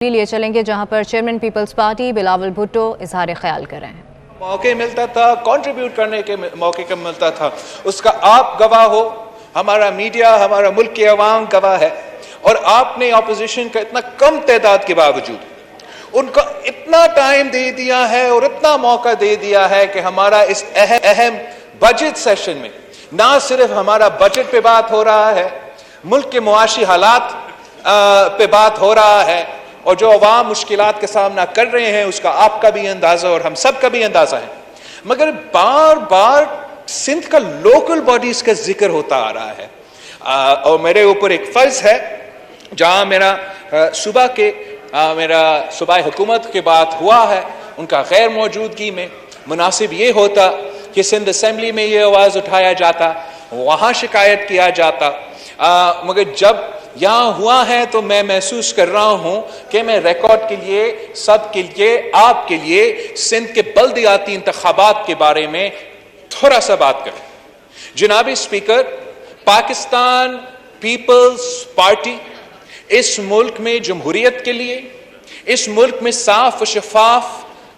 لیے چلیں گے جہاں پر چیئرمین پیپلز پارٹی بلاول بھٹو اظہار خیال کر رہے ہیں۔ موقع ملتا تھا، کنٹریبیوٹ کرنے کے موقع کا ملتا تھا، اس کا آپ گواہ ہو، ہمارا میڈیا، ہمارا ملک کی عوام گواہ ہے۔ اور آپ نے اپوزیشن کا اتنا کم تعداد کے باوجود ان کو اتنا ٹائم دے دیا ہے اور اتنا موقع دے دیا ہے کہ ہمارا اس اہم بجٹ سیشن میں نہ صرف ہمارا بجٹ پہ بات ہو رہا ہے، ملک کے معاشی حالات پہ بات ہو رہا ہے، اور جو عوام مشکلات کا سامنا کر رہے ہیں اس کا آپ کا بھی اندازہ اور ہم سب کا بھی اندازہ ہے، مگر بار بار سندھ کا لوکل باڈیز کا ذکر ہوتا آ رہا ہے۔ اور میرے اوپر ایک فرض ہے، جہاں میرا صوبائی حکومت کے بات ہوا ہے، ان کا غیر موجودگی میں مناسب یہ ہوتا کہ سندھ اسمبلی میں یہ آواز اٹھایا جاتا، وہاں شکایت کیا جاتا، مگر جب یہاں ہوا ہے تو میں محسوس کر رہا ہوں کہ میں ریکارڈ کے لیے، سب کے لیے، آپ کے لیے سندھ کے بلدیاتی انتخابات کے بارے میں تھوڑا سا بات کریں۔ جناب اسپیکر، پاکستان پیپلز پارٹی اس ملک میں جمہوریت کے لیے، اس ملک میں صاف و شفاف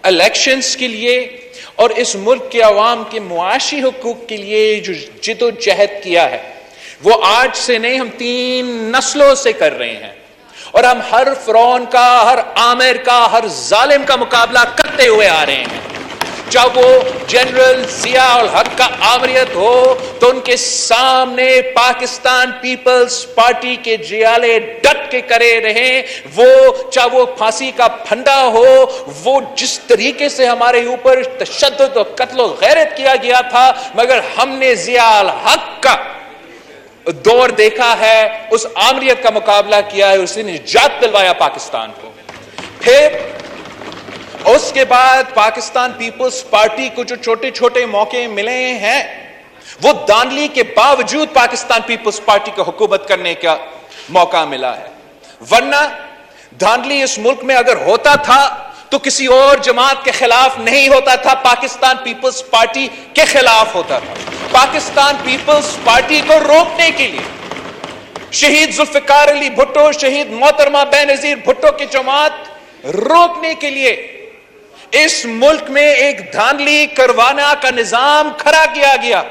الیکشنز کے لیے اور اس ملک کے عوام کے معاشی حقوق کے لیے جو جد و جہد کیا ہے، وہ آج سے نہیں، ہم 3 نسلوں سے کر رہے ہیں، اور ہم ہر فرعون کا، ہر عامر کا، ہر ظالم کا مقابلہ کرتے ہوئے آ رہے ہیں۔ جب وہ جنرل ضیاء الحق کا آمریت ہو تو ان کے سامنے پاکستان پیپلز پارٹی کے جیالے ڈٹ کے کرے رہے، چاہے وہ پھانسی کا پھندا ہو، وہ جس طریقے سے ہمارے اوپر تشدد و قتل و غیرت کیا گیا تھا، مگر ہم نے ضیاء الحق کا دور دیکھا ہے، اس آمریت کا مقابلہ کیا ہے، اس نے نجات دلوایا پاکستان کو۔ پھر اس کے بعد پاکستان پیپلز پارٹی کو جو چھوٹے چھوٹے موقع ملے ہیں، وہ دانلی کے باوجود پاکستان پیپلز پارٹی کو حکومت کرنے کا موقع ملا ہے، ورنہ دانلی اس ملک میں اگر ہوتا تھا تو کسی اور جماعت کے خلاف نہیں ہوتا تھا، پاکستان پیپلز پارٹی کے خلاف ہوتا تھا۔ پاکستان پیپلز پارٹی کو روکنے کے لیے شہید ذوالفقار علی بھٹو، شہید محترمہ بینظیر بھٹو کی جماعت روکنے کے لیے اس ملک میں ایک دھاندلی کروانا کا نظام کھڑا کیا گیا،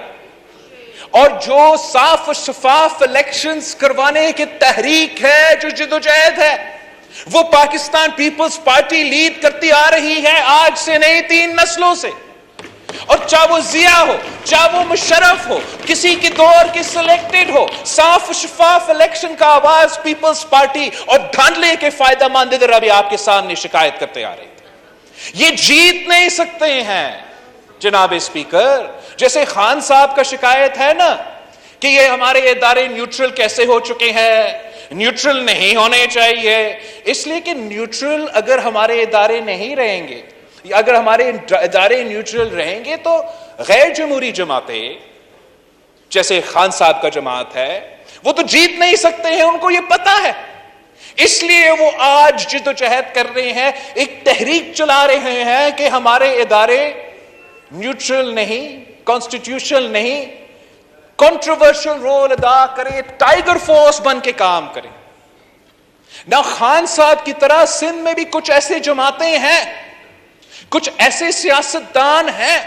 اور جو صاف و شفاف الیکشنز کروانے کی تحریک ہے، جو جدوجہد ہے، وہ پاکستان پیپلز پارٹی لیڈ کرتی آ رہی ہے، آج سے نہیں 3 نسلوں سے۔ اور چاہے وہ ضیاء ہو، چاہے وہ مشرف ہو، کسی کی دور کی سلیکٹڈ ہو، صاف و شفاف الیکشن کا آواز پیپلز پارٹی اور دھاندلے کے فائدہ مند ادھر ابھی آپ کے سامنے شکایت کرتے آ رہے تھے۔ یہ جیت نہیں سکتے ہیں جناب اسپیکر، جیسے خان صاحب کا شکایت ہے نا کہ یہ ہمارے ادارے نیوٹرل کیسے ہو چکے ہیں، نیوٹرل نہیں ہونے چاہیے، اس لیے کہ نیوٹرل اگر ہمارے ادارے نہیں رہیں گے، اگر ہمارے ادارے نیوٹرل رہیں گے تو غیر جمہوری جماعتیں جیسے خان صاحب کا جماعت ہے وہ تو جیت نہیں سکتے ہیں، ان کو یہ پتا ہے، اس لیے وہ آج جد و جہد کر رہے ہیں، ایک تحریک چلا رہے ہیں کہ ہمارے ادارے نیوٹرل نہیں، کانسٹیٹیوشنل نہیں، کنٹروورشل رول ادا کریں، ٹائیگر فورس بن کے کام کریں۔ نہ خان صاحب کی طرح سندھ میں بھی کچھ ایسے جماعتیں ہیں، کچھ ایسے سیاستدان ہیں،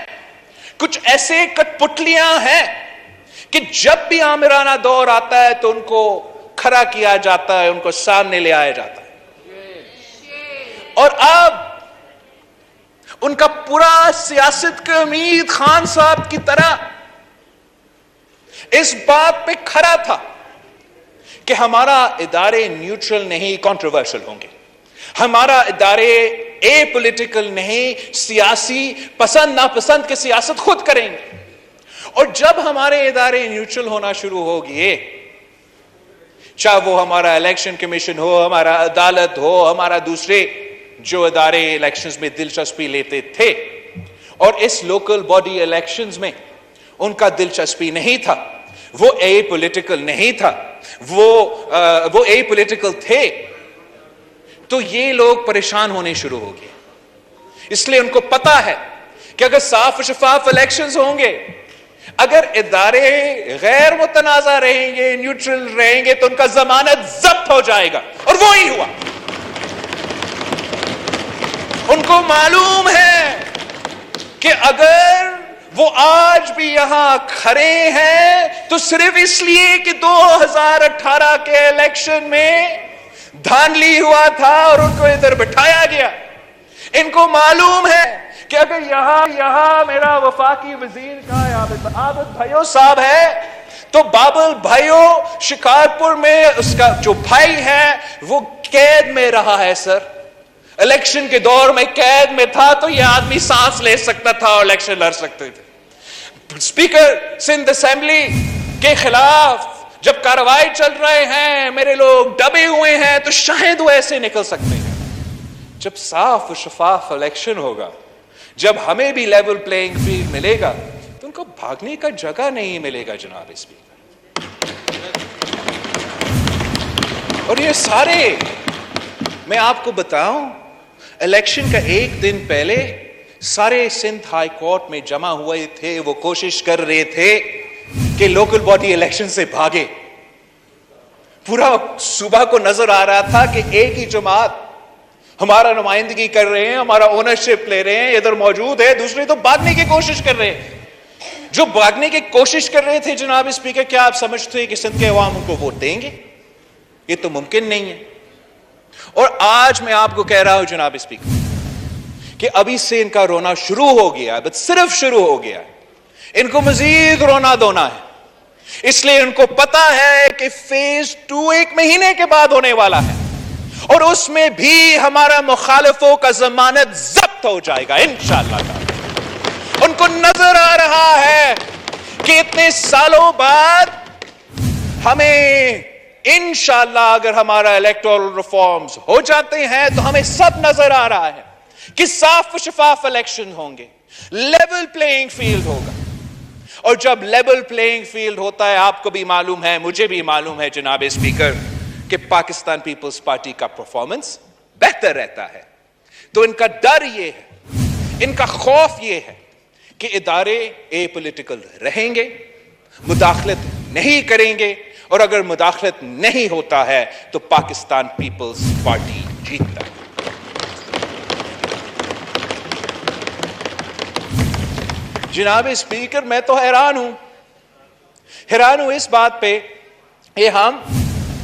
کچھ ایسے کٹ پتلیاں ہیں کہ جب بھی آمرانہ دور آتا ہے تو ان کو کھڑا کیا جاتا ہے، ان کو سامنے لے آیا جاتا ہے، اور اب ان کا پورا سیاست کا امید خان صاحب کی طرح اس بات پہ کھڑا تھا کہ ہمارا ادارے نیوٹرل نہیں، کنٹروورشل ہوں گے، ہمارا ادارے اے پولیٹیکل نہیں، سیاسی پسند ناپسند کی سیاست خود کریں گے۔ اور جب ہمارے ادارے نیوٹرل ہونا شروع ہو گئے، چاہے وہ ہمارا الیکشن کمیشن ہو، ہمارا عدالت ہو، ہمارا دوسرے جو ادارے الیکشنز میں دلچسپی لیتے تھے، اور اس لوکل باڈی الیکشنز میں ان کا دلچسپی نہیں تھا، وہ اے پولیٹیکل نہیں تھا، وہ اے پولیٹیکل تھے، تو یہ لوگ پریشان ہونے شروع ہو گئے۔ اس لیے ان کو پتا ہے کہ اگر صاف و شفاف الیکشنز ہوں گے، اگر ادارے غیر متنازع رہیں گے، نیوٹرل رہیں گے، تو ان کا ضمانت ضبط ہو جائے گا، اور وہی ہوا۔ ان کو معلوم ہے کہ اگر وہ آج بھی یہاں کھڑے ہیں تو صرف اس لیے کہ 2018 کے الیکشن میں دھاندلی ہوا تھا اور ان کو ادھر بٹھایا گیا. ان کو معلوم ہے کہ اگر یہاں میرا وفاقی وزیر کا عابد بھائیو صاحب ہے تو بابل بھائیو شکارپور میں اس کا جو بھائی ہے وہ قید میں رہا ہے. سر الیکشن کے دور میں قید میں تھا تو یہ آدمی سانس لے سکتا تھا اور الیکشن لڑ سکتے تھے. اسپیکر سندھ اسمبلی کے خلاف جب کارروائی چل رہے ہیں, میرے لوگ دبے ہوئے ہیں, تو شاید وہ ایسے نکل سکتے ہیں. جب صاف و شفاف الیکشن ہوگا, جب ہمیں بھی لیول پلینگ فیلڈ ملے گا, تو ان کو بھاگنے کا جگہ نہیں ملے گا جناب اسپیکر. اور یہ سارے میں آپ کو بتاؤں, الیکشن کا ایک دن پہلے سارے سندھ ہائی کورٹ میں جمع ہوئے تھے. وہ کوشش کر رہے تھے کہ لوکل باڈی الیکشن سے بھاگے. پورا صوبہ کو نظر آ رہا تھا کہ ایک ہی جماعت ہمارا نمائندگی کر رہے ہیں, ہمارا اونرشپ لے رہے ہیں, ادھر موجود ہے, دوسرے تو بھاگنے کی کوشش کر رہے ہیں. جو بھاگنے کی کوشش کر رہے تھے جناب اسپیکر, کیا آپ سمجھتے ہیں کہ سندھ کے عوام ان کو ووٹ دیں گے؟ یہ تو ممکن نہیں ہے. اور آج میں آپ کو کہہ رہا ہوں جناب اسپیکر کہ ابھی سے ان کا رونا شروع ہو گیا, بس صرف شروع ہو گیا. ان کو مزید رونا دھونا ہے, اس لیے ان کو پتا ہے کہ فیز 2 ایک مہینے کے بعد ہونے والا ہے, اور اس میں بھی ہمارا مخالفوں کا ضمانت ضبط ہو جائے گا انشاءاللہ. ان کو نظر آ رہا ہے کہ اتنے سالوں بعد ہمیں انشاءاللہ اگر ہمارا الیکٹورل ریفارمز ہو جاتے ہیں تو ہمیں سب نظر آ رہا ہے کہ صاف و شفاف الیکشن ہوں گے, لیول پلینگ فیلڈ ہوگا. اور جب لیول پلینگ فیلڈ ہوتا ہے, آپ کو بھی معلوم ہے, مجھے بھی معلوم ہے جناب اسپیکر, کہ پاکستان پیپلز پارٹی کا پرفارمنس بہتر رہتا ہے. تو ان کا ڈر یہ ہے, ان کا خوف یہ ہے کہ ادارے اے پولیٹیکل رہیں گے, مداخلت نہیں کریں گے, اور اگر مداخلت نہیں ہوتا ہے تو پاکستان پیپلز پارٹی جیتتا ہے. جناب اسپیکر, میں تو حیران ہوں اس بات پہ کہ ہم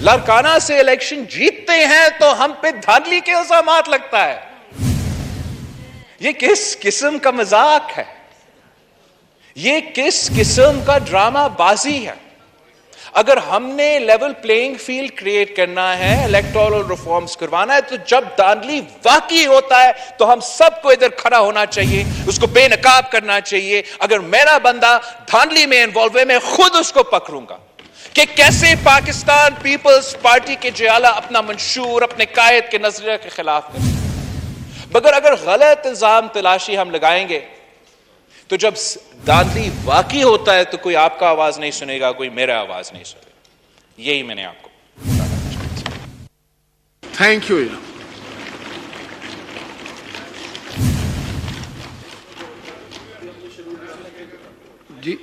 لڑکانہ سے الیکشن جیتتے ہیں تو ہم پہ دھاندلی کے الزامات لگتا ہے. یہ کس قسم کا مذاق ہے؟ یہ کس قسم کا ڈرامہ بازی ہے؟ اگر ہم نے لیول پلینگ فیلڈ کریٹ کرنا ہے, الیکٹورل ریفارمز کروانا ہے, تو جب دھاندلی واقعی ہوتا ہے تو ہم سب کو ادھر کھڑا ہونا چاہیے, اس کو بے نقاب کرنا چاہیے. اگر میرا بندہ دھاندلی میں انوالو ہے, میں خود اس کو پکڑوں گا کہ کیسے پاکستان پیپلز پارٹی کے جیالہ اپنا منشور اپنے قائد کے نظریے کے خلاف کریں. مگر اگر غلط الزام تلاشی ہم لگائیں گے تو جب دھاندلی واقعی ہوتا ہے تو کوئی آپ کا آواز نہیں سنے گا, کوئی میرا آواز نہیں سنے گا. یہی میں نے آپ کو بتانا چاہتا. Thank you. جی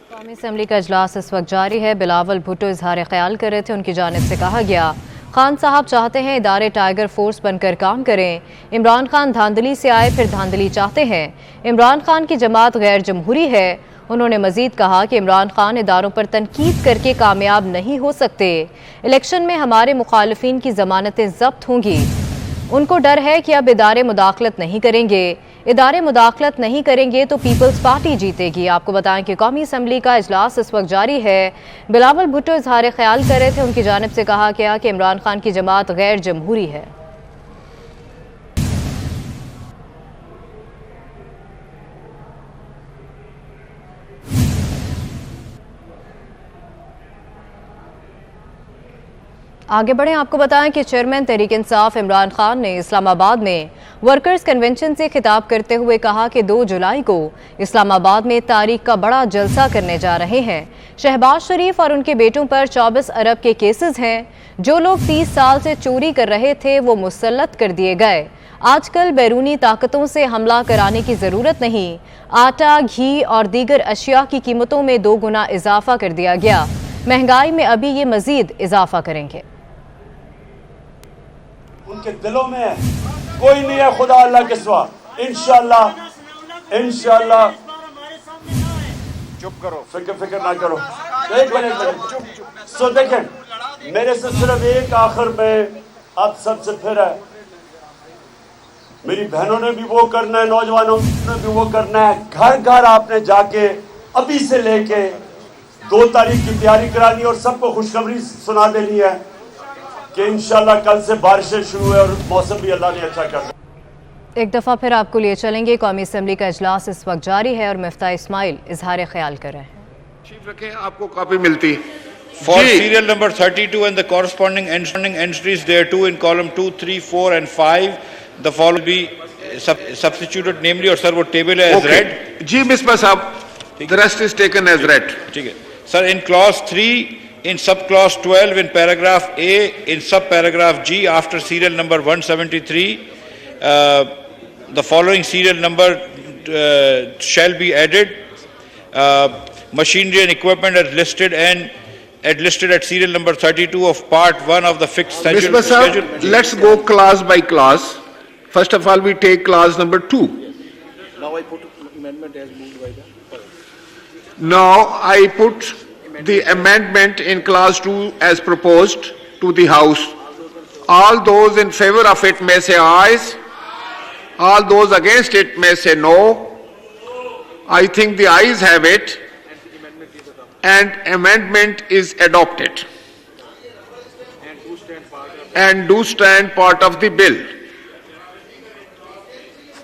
قومی اسمبلی کا اجلاس اس وقت جاری ہے. بلاول بھٹو اظہار خیال کر رہے تھے. ان کی جانب سے کہا گیا, خان صاحب چاہتے ہیں ادارے ٹائیگر فورس بن کر کام کریں. عمران خان دھاندلی سے آئے پھر دھاندلی چاہتے ہیں. عمران خان کی جماعت غیر جمہوری ہے. انہوں نے مزید کہا کہ عمران خان اداروں پر تنقید کر کے کامیاب نہیں ہو سکتے. الیکشن میں ہمارے مخالفین کی ضمانتیں ضبط ہوں گی. ان کو ڈر ہے کہ اب ادارے مداخلت نہیں کریں گے. ادارے مداخلت نہیں کریں گے تو پیپلز پارٹی جیتے گی. آپ کو بتائیں کہ قومی اسمبلی کا اجلاس اس وقت جاری ہے. بلاول بھٹو اظہار خیال کر رہے تھے. ان کی جانب سے کہا گیا کہ عمران خان کی جماعت غیر جمہوری ہے. آگے بڑھیں. آپ کو بتائیں کہ چیئرمین تحریک انصاف عمران خان نے اسلام آباد میں ورکرز کنونشن سے خطاب کرتے ہوئے کہا کہ 2 جولائی کو اسلام آباد میں تاریخ کا بڑا جلسہ کرنے جا رہے ہیں. شہباز شریف اور ان کے بیٹوں پر 24 ارب کے کیسز ہیں. جو لوگ 30 سال سے چوری کر رہے تھے وہ مسلط کر دیے گئے. آج کل بیرونی طاقتوں سے حملہ کرانے کی ضرورت نہیں. آٹا, گھی اور دیگر اشیاء کی قیمتوں میں 2 گنا اضافہ کر دیا گیا. مہنگائی میں ابھی یہ مزید اضافہ کریں گے. ان کے دلوں میں ہے. کوئی نہیں ہے خدا اللہ کے سوا. انشاءاللہ چپ کرو, فکر نہ کرو. ایک منٹ. سو دیکھیں, میرے سے صرف ایک آخر میں آپ سب سے پھر ہے, میری بہنوں نے بھی وہ کرنا ہے, نوجوانوں نے بھی وہ کرنا ہے. گھر گھر آپ نے جا کے ابھی سے لے کے 2 تاریخ کی تیاری کرانی اور سب کو خوشخبری سنا دینی ہے کہ انشاءاللہ کل سے بارشیں شروع ہے اور موسم بھی اللہ نے اچھا کر دیا. ایک دفعہ پھر آپ کو لیے چلیں گے. قومی اسمبلی کا اجلاس اس وقت جاری ہے اور مفتاح اسماعیل اظہار خیال کر رہے ہیں. چیف رکھیں, آپ کو کاپی ملتی. For serial number 32 and the corresponding entries thereto in column 2, 3, 4 and 5, the following will be substituted, namely, or sir, what table is read? جی مصباح صاحب, the rest is taken as read. Sir, in clause 3, in subclause 12, in paragraph A, in subparagraph G, after serial number 173, the following serial number shall be added. Machinery and equipment as listed at serial number 32 of part 1 of the fixed schedule. Mr. Sahab, let's go clause by clause. First of all, we take clause number 2. Now I put amendment as moved by the... Now I put the amendment in clause 2 as proposed to the House. All those in favor of it may say ayes. All those against it may say no. I think the ayes have it. And amendment is adopted. And do stand part of the bill.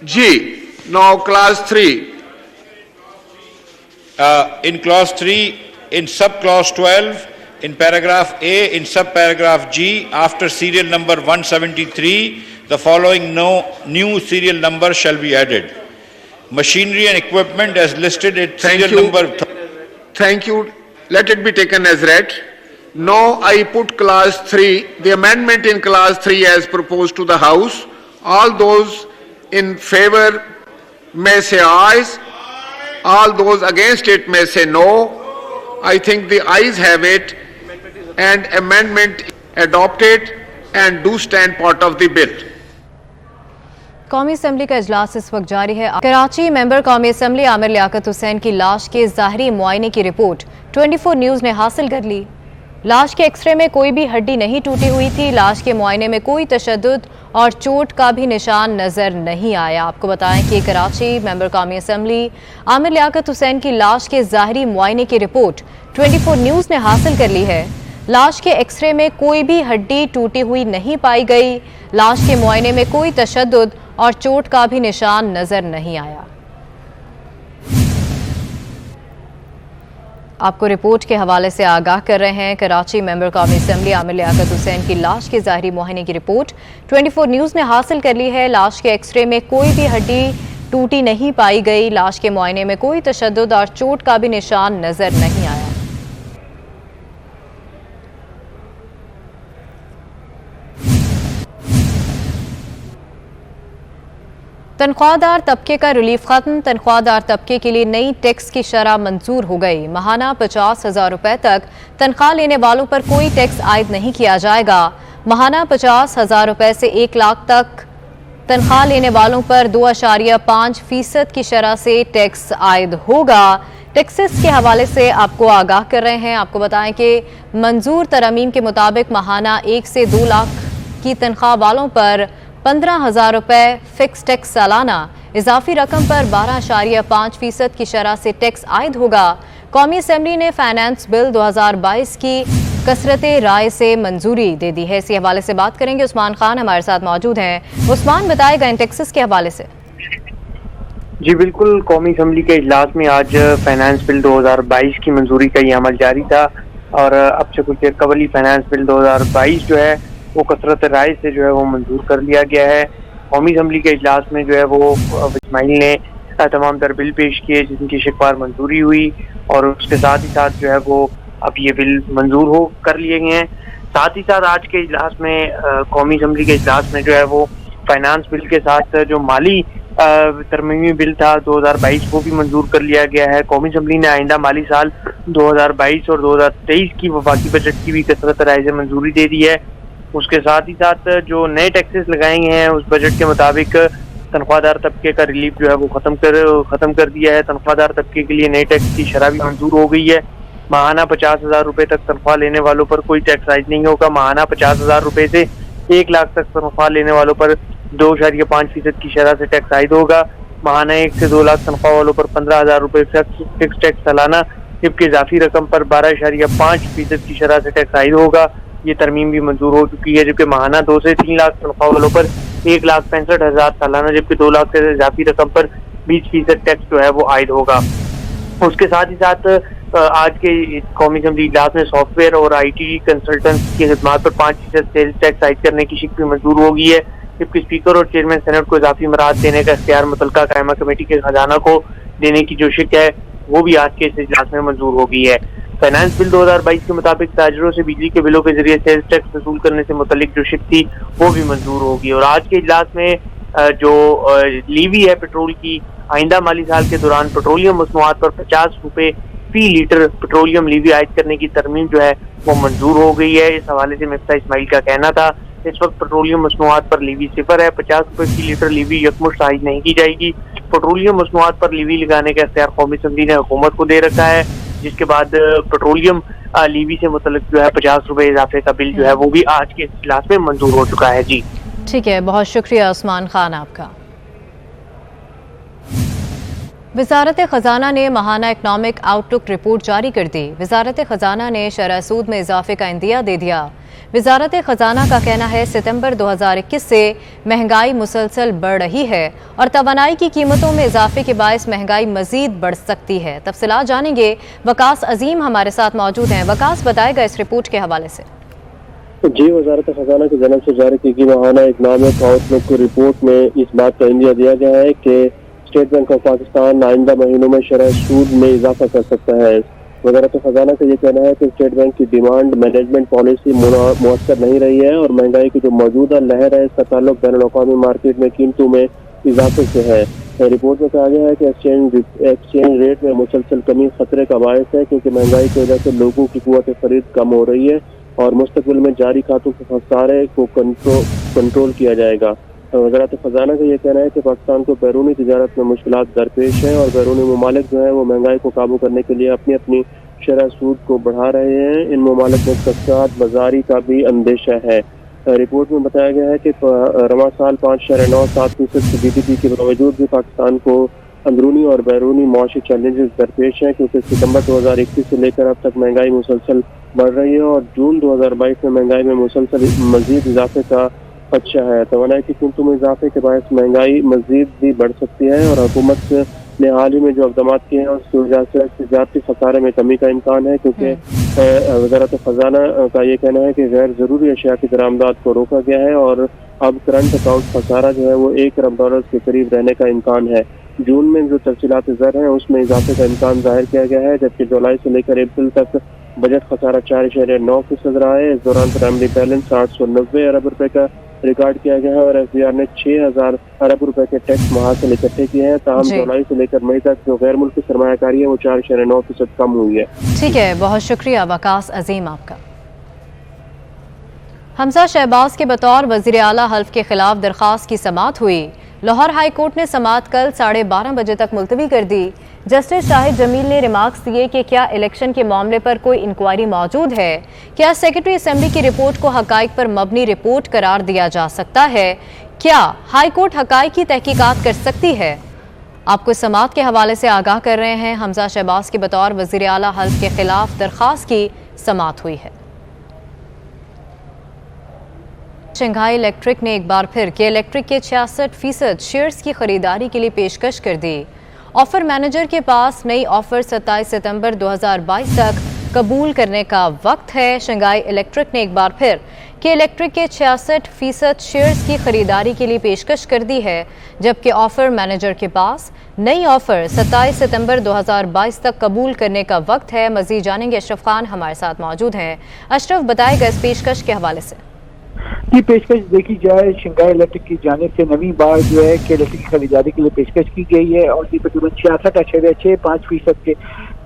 G. Now clause 3. In clause 3, in subclause 12, in paragraph A, in subparagraph G, after serial number 173, the following new serial number shall be added. Machinery and equipment as listed at serial number... Thank you. Let it be taken as read. Now I put clause 3, the amendment in clause 3 as proposed to the House. All those in favor may say ayes. All those against it may say no. I think the ayes have it and amendment adopted and do stand part of the bill. قومی assembly کا اجلاس اس وقت جاری ہے. کراچی ممبر قومی assembly Aamir Liaquat حسین کی لاش کے ظاہری معائنے کی رپورٹ 24 نیوز نے حاصل کر لی. لاش کے ایکس رے میں کوئی بھی ہڈی نہیں ٹوٹی ہوئی تھی. لاش کے معائنے میں کوئی تشدد اور چوٹ کا بھی نشان نظر نہیں آیا. آپ کو بتائیں کہ کراچی ممبر قومی اسمبلی عامر لیاقت حسین کی لاش کے ظاہری معائنے کی رپورٹ 24 نیوز نے حاصل کر لی ہے. لاش کے ایکس رے میں کوئی بھی ہڈی ٹوٹی ہوئی نہیں پائی گئی. لاش کے معائنے میں کوئی تشدد اور چوٹ کا بھی نشان نظر نہیں آیا. آپ کو رپورٹ کے حوالے سے آگاہ کر رہے ہیں. کراچی ممبر قومی اسمبلی عامر لیاقت حسین کی لاش کے ظاہری معائنے کی رپورٹ 24 نیوز نے حاصل کر لی ہے. لاش کے ایکس رے میں کوئی بھی ہڈی ٹوٹی نہیں پائی گئی. لاش کے معائنے میں کوئی تشدد اور چوٹ کا بھی نشان نظر نہیں آیا. تنخواہ دار طبقے کا ریلیف ختم. تنخواہ دار طبقے کے لیے نئی ٹیکس کی شرح منظور ہو گئی. ماہانہ 50,000 روپے تک تنخواہ لینے والوں پر کوئی ٹیکس عائد نہیں کیا جائے گا. ماہانہ 50,000 روپے سے 1 لاکھ تک تنخواہ لینے والوں پر 2.5% کی شرح سے ٹیکس عائد ہوگا. ٹیکسز کے حوالے سے آپ کو آگاہ کر رہے ہیں. آپ کو بتائیں کہ منظور ترامیم کے مطابق ماہانہ 1 سے 2 لاکھ کی تنخواہ والوں پر 15,000 روپے فکس ٹیکس سالانہ. اضافی رقم پر 12.5% کی شرح سے ٹیکس عائد ہوگا. قومی اسمبلی نے فائنانس بل 2022 کی کثرت رائے سے منظوری دے دی ہے. اسی حوالے سے بات کریں گے. عثمان خان ہمارے ساتھ موجود ہیں. عثمان, بتائے گا ان ٹیکسز کے حوالے سے. جی بالکل, قومی اسمبلی کے اجلاس میں آج فائنانس بل 2022 کی منظوری کا یہ عمل جاری تھا اور اب سے کچھ دیر قبل ہی فائنانس بل 2022 جو ہے وہ کثرت رائے سے جو ہے وہ منظور کر لیا گیا ہے. قومی اسمبلی کے اجلاس میں جو ہے وہ اسماعیل نے تمام تر بل پیش کیے جن کی شکوار منظوری ہوئی اور اس کے ساتھ ہی ساتھ جو ہے وہ اب یہ بل منظور ہو کر لیے گئے ہیں. ساتھ ہی ساتھ آج کے اجلاس میں قومی اسمبلی کے اجلاس میں جو ہے وہ فائنانس بل کے ساتھ جو مالی ترمیمی بل تھا 2022 وہ بھی منظور کر لیا گیا ہے. قومی اسمبلی نے آئندہ مالی سال 2022 اور 2023 کی وفاقی بجٹ کی بھی کثرت رائے سے منظوری دے دی ہے. اس کے ساتھ ہی ساتھ جو نئے ٹیکسز لگائے ہیں اس بجٹ کے مطابق تنخواہ دار طبقے کا ریلیف جو ہے وہ ختم کر دیا ہے. تنخواہ دار طبقے کے لیے نئے ٹیکس کی شرح بھی منظور ہو گئی ہے. ماہانہ 50,000 روپے تک تنخواہ لینے والوں پر کوئی ٹیکس عائد نہیں ہوگا. ماہانہ 50,000 روپے سے 1 لاکھ تک تنخواہ لینے والوں پر 2.5% کی شرح سے ٹیکس عائد ہوگا. ماہانہ 1 سے 2 لاکھ تنخواہ والوں پر 15,000 روپے فکس ٹیکس سالانہ جبکہ اضافی رقم پر 12.5% کی شرح سے ٹیکس عائد ہوگا. یہ ترمیم بھی منظور ہو چکی ہے. جبکہ ماہانہ 2 سے 3 لاکھ تنخواہ والوں پر 1,65,000 سالانہ جبکہ 2 لاکھ سے اضافی رقم پر 20% ٹیکس جو ہے وہ عائد ہوگا. اس کے ساتھ ہی ساتھ آج کے قومی اسمبلی اجلاس میں سافٹ ویئر اور آئی ٹی کنسلٹنٹس کی خدمات پر 5% سیلز ٹیکس عائد کرنے کی شک بھی منظور ہو گئی ہے. جبکہ اسپیکر اور چیئرمین سینٹ کو اضافی مراحت دینے کا اختیار متعلقہ قائمہ کمیٹی کے خزانہ کو دینے کی جو شک ہے وہ بھی آج کے اس اجلاس میں منظور ہو گئی ہے. فائنانس بل 2022 کے مطابق تاجروں سے بجلی کے بلوں کے ذریعے سیلز ٹیکس وصول کرنے سے متعلق جو شک تھی وہ بھی منظور ہوگی. اور آج کے اجلاس میں جو لیوی ہے پیٹرول کی آئندہ مالی سال کے دوران پیٹرولیم مصنوعات پر 50 روپے فی لیٹر پیٹرولیم لیوی عائد کرنے کی ترمیم جو ہے وہ منظور ہو گئی ہے. اس حوالے سے مفتاح اسماعیل کا کہنا تھا اس وقت پیٹرولیم مصنوعات پر لیوی 0 ہے. 50 روپے فی لیٹر لیوی یکمشت عائد نہیں کی جائے گی. پیٹرولیم مصنوعات پر لیوی لگانے کا اختیار قومی اسمبلی نے حکومت کو دے رکھا ہے جس کے بعد پیٹرولیم لیوی سے متعلق جو ہے 50 روپے اضافے کا بل جو ہے وہ بھی آج کے اجلاس میں منظور ہو چکا ہے. جی ٹھیک ہے، بہت شکریہ عثمان خان آپ کا. وزارت خزانہ نے ماہانہ اکنامک آؤٹ لک رپورٹ جاری کر دی. وزارت خزانہ نے شرح سود میں اضافے کا عندیہ دے دیا. وزارت خزانہ کا کہنا ہے ستمبر 2021 سے مہنگائی مسلسل بڑھ رہی ہے اور توانائی کی قیمتوں میں اضافے کے باعث مہنگائی مزید بڑھ سکتی ہے. تفصیلات جانیں گے. وقاص عظیم ہمارے ساتھ موجود ہیں. وقاص بتائے گا اس رپورٹ کے حوالے سے. جی، وزارت خزانہ کی جانب سے جاری کی گئی ماہانہ اکنامک آؤٹ لک رپورٹ میں اس بات کا عندیہ دیا گیا ہے کہ اسٹیٹ بینک آف پاکستان آئندہ مہینوں میں شرح سود میں اضافہ کر سکتا ہے. وزارت خزانہ کا یہ کہنا ہے کہ اسٹیٹ بینک کی ڈیمانڈ مینجمنٹ پالیسی مؤثر نہیں رہی ہے اور مہنگائی کی جو موجودہ لہر ہے اس کا تعلق بین الاقوامی مارکیٹ میں قیمتوں میں اضافے سے ہے. رپورٹ میں کہا گیا ہے کہ ایکسچینج ریٹ میں مسلسل کمی خطرے کا باعث ہے کیونکہ مہنگائی کی وجہ سے لوگوں کی قوت خرید کم ہو رہی ہے اور مستقبل میں جاری کھاتوں کے خسارے کو کنٹرول کیا جائے گا. وزارت خزانہ کا یہ کہنا ہے کہ پاکستان کو بیرونی تجارت میں مشکلات درپیش ہیں اور بیرونی ممالک جو ہیں وہ مہنگائی کو قابو کرنے کے لیے اپنی شرح سود کو بڑھا رہے ہیں. ان ممالک میں اقتصاد بازاری کا بھی اندیشہ ہے. رپورٹ میں بتایا گیا ہے کہ رواں سال 5.97% کی GDP کے باوجود بھی پاکستان کو اندرونی اور بیرونی معاشی چیلنجز درپیش ہیں کیونکہ ستمبر 2021 سے لے کر اب تک مہنگائی مسلسل بڑھ رہی ہے اور جون 2022 میں مہنگائی میں مسلسل مزید اضافے کا خدشہ ہے. توانائی کی قیمتوں میں اضافے کے باعث مہنگائی مزید بھی بڑھ سکتی ہے اور حکومت نے حال ہی میں جو اقدامات کیے ہیں اس کی وجہ سے تجارتی خسارے میں کمی کا امکان ہے کیونکہ وزارت خزانہ کا یہ کہنا ہے کہ غیر ضروری اشیاء کی درآمدات کو روکا گیا ہے اور اب کرنٹ اکاؤنٹ خسارہ جو ہے وہ $1 ارب کے قریب رہنے کا امکان ہے. جون میں جو تفصیلات زر ہیں اس میں اضافے کا امکان ظاہر کیا گیا ہے جبکہ جولائی سے لے کر اپریل تک بجٹ خسارہ 4.9% رہا ہے. اس دوران پرائمری بیلنس 890 ارب روپے کا ریکارڈ کیا گیا ہے اور FBR نے 6,000 ارب روپے کے ٹیکس محاصل اکٹھے کیے ہیں. تاہم جولائی سے لے کر مئی تک جو غیر ملکی سرمایہ کاری ہے وہ 4.9% کم ہوئی ہے. ٹھیک ہے، بہت شکریہ وقاص عظیم آپ کا. حمزہ شہباز کے بطور وزیر اعلیٰ حلف کے خلاف درخواست کی سماعت ہوئی. لاہور ہائی کورٹ نے سماعت کل 12:30 بجے تک ملتوی کر دی. جسٹس شاہد جمیل نے ریمارکس دیے کہ کیا الیکشن کے معاملے پر کوئی انکوائری موجود ہے؟ کیا سیکرٹری اسمبلی کی رپورٹ کو حقائق پر مبنی رپورٹ قرار دیا جا سکتا ہے؟ کیا ہائی کورٹ حقائق کی تحقیقات کر سکتی ہے؟ آپ کو سماعت کے حوالے سے آگاہ کر رہے ہیں. حمزہ شہباز کے بطور وزیر اعلیٰ حلف کے خلاف درخواست کی سماعت ہوئی ہے. شنگھائی الیکٹرک نے ایک بار پھر کے الیکٹرک کے 66% شیئرز کی خریداری کے لیے پیشکش کر دی. آفر مینیجر کے پاس نئی آفر 27 ستمبر 2022 تک قبول کرنے کا وقت ہے. شنگھائی الیکٹرک نے ایک بار پھر کے الیکٹرک کے 66% شیئرز کی خریداری کے لیے پیشکش کر دی ہے جبکہ آفر مینیجر کے پاس نئی آفر 27 ستمبر 2022 تک قبول کرنے کا وقت ہے. مزید جانیں گے. اشرف خان ہمارے ساتھ موجود ہیں. اشرف، بتائے گا اس پیشکش کے حوالے سے. یہ پیشکش دیکھی جائے شنگھائی الیکٹرک کی جانب سے نویں بار جو ہے کہ الیکٹرک کی خریداری کے لیے پیشکش کی گئی ہے اور یہ تقریباً 66.65% کے